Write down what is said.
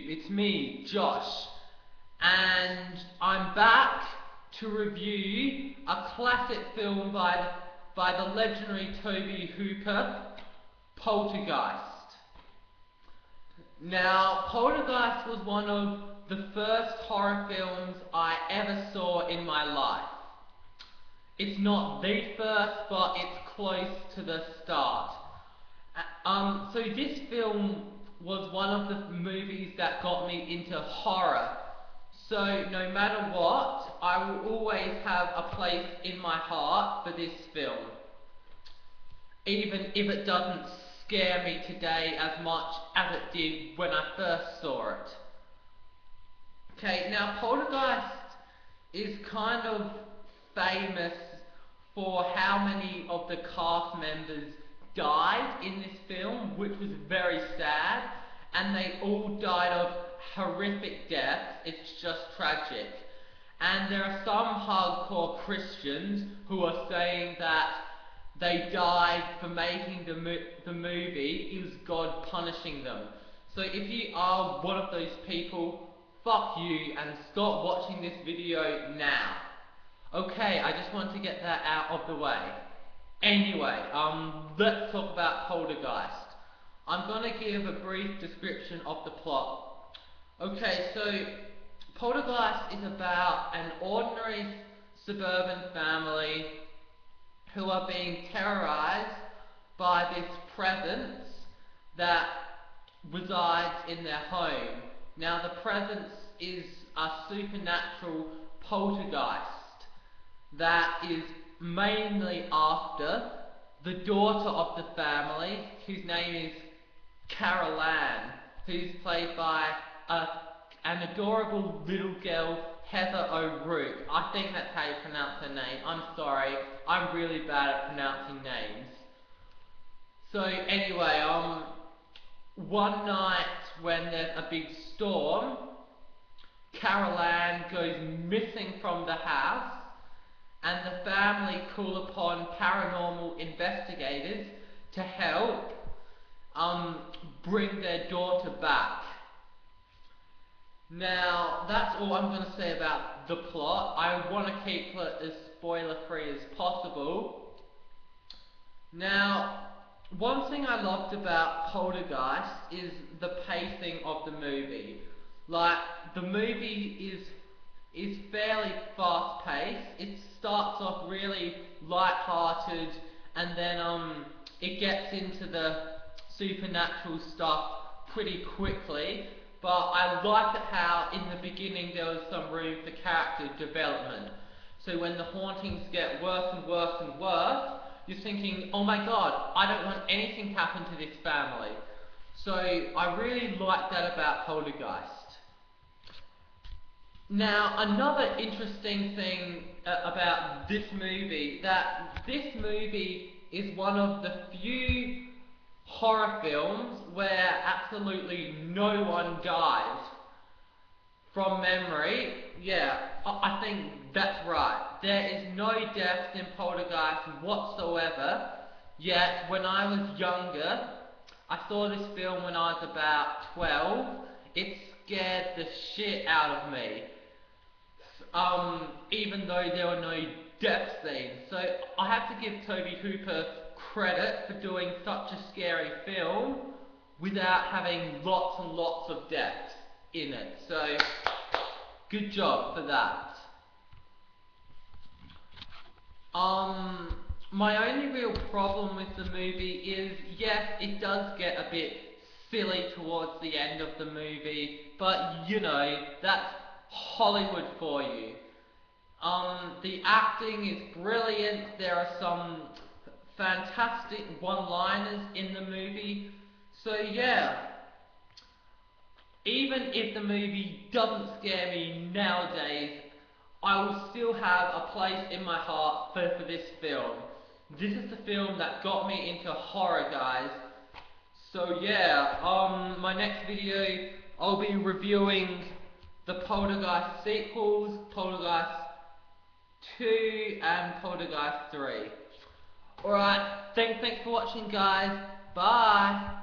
it's me, Josh, and I'm back to review a classic film by the legendary Toby Hooper, Poltergeist. Now, Poltergeist was one of the first horror films I ever saw in my life. It's not the first, but it's close to the start. So this film was one of the movies that got me into horror. So no matter what, I will always have a place in my heart for this film, even if it doesn't scare me today as much as it did when I first saw it. Okay, now Poltergeist is kind of famous for how many of the cast members died in this film, which was very sad, and they all died of horrific deaths. It's just tragic. And there are some hardcore Christians who are saying that they died for making the movie. It was God punishing them. So if you are one of those people, fuck you and stop watching this video now. Okay, I just want to get that out of the way. Anyway, let's talk about Poltergeist. I'm going to give a brief description of the plot. Okay, so Poltergeist is about an ordinary suburban family who are being terrorized by this presence that resides in their home. Now, the presence is a supernatural poltergeist that is mainly after the daughter of the family, whose name is Carol Ann, who's played by an adorable little girl, Heather O'Rourke. I think that's how you pronounce her name. I'm sorry, I'm really bad at pronouncing names. So anyway, one night when there's a big storm, Carol Ann goes missing from the house, and the family call upon paranormal investigators to help bring their daughter back. Now, that's all I'm going to say about the plot. I want to keep it as spoiler-free as possible. Now, one thing I loved about Poltergeist is the pacing of the movie. Like, the movie is fairly fast-paced. It starts off really light-hearted, and then it gets into the supernatural stuff pretty quickly. But I liked it how in the beginning there was some room for character development. So when the hauntings get worse and worse and worse, you're thinking, oh my god, I don't want anything to happen to this family. So I really liked that about Poltergeist. Now, another interesting thing about this movie, that this movie is one of the few horror films where absolutely no one dies. From memory, yeah, I think that's right. There is no deaths in Poltergeist whatsoever, yet when I was younger, I saw this film when I was about 12, it scared the shit out of me. Even though there were no death scenes. So I have to give Toby Hooper credit for doing such a scary film without having lots and lots of deaths in it. So good job for that. My only real problem with the movie is, yes, it does get a bit silly towards the end of the movie, but you know, that's Hollywood for you. The acting is brilliant. There are some fantastic one-liners in the movie. So yeah, even if the movie doesn't scare me nowadays, I will still have a place in my heart for this film. This is the film that got me into horror, guys. So yeah, my next video, I'll be reviewing the Poltergeist sequels, Poltergeist 2 and Poltergeist 3. Alright, thanks for watching, guys. Bye!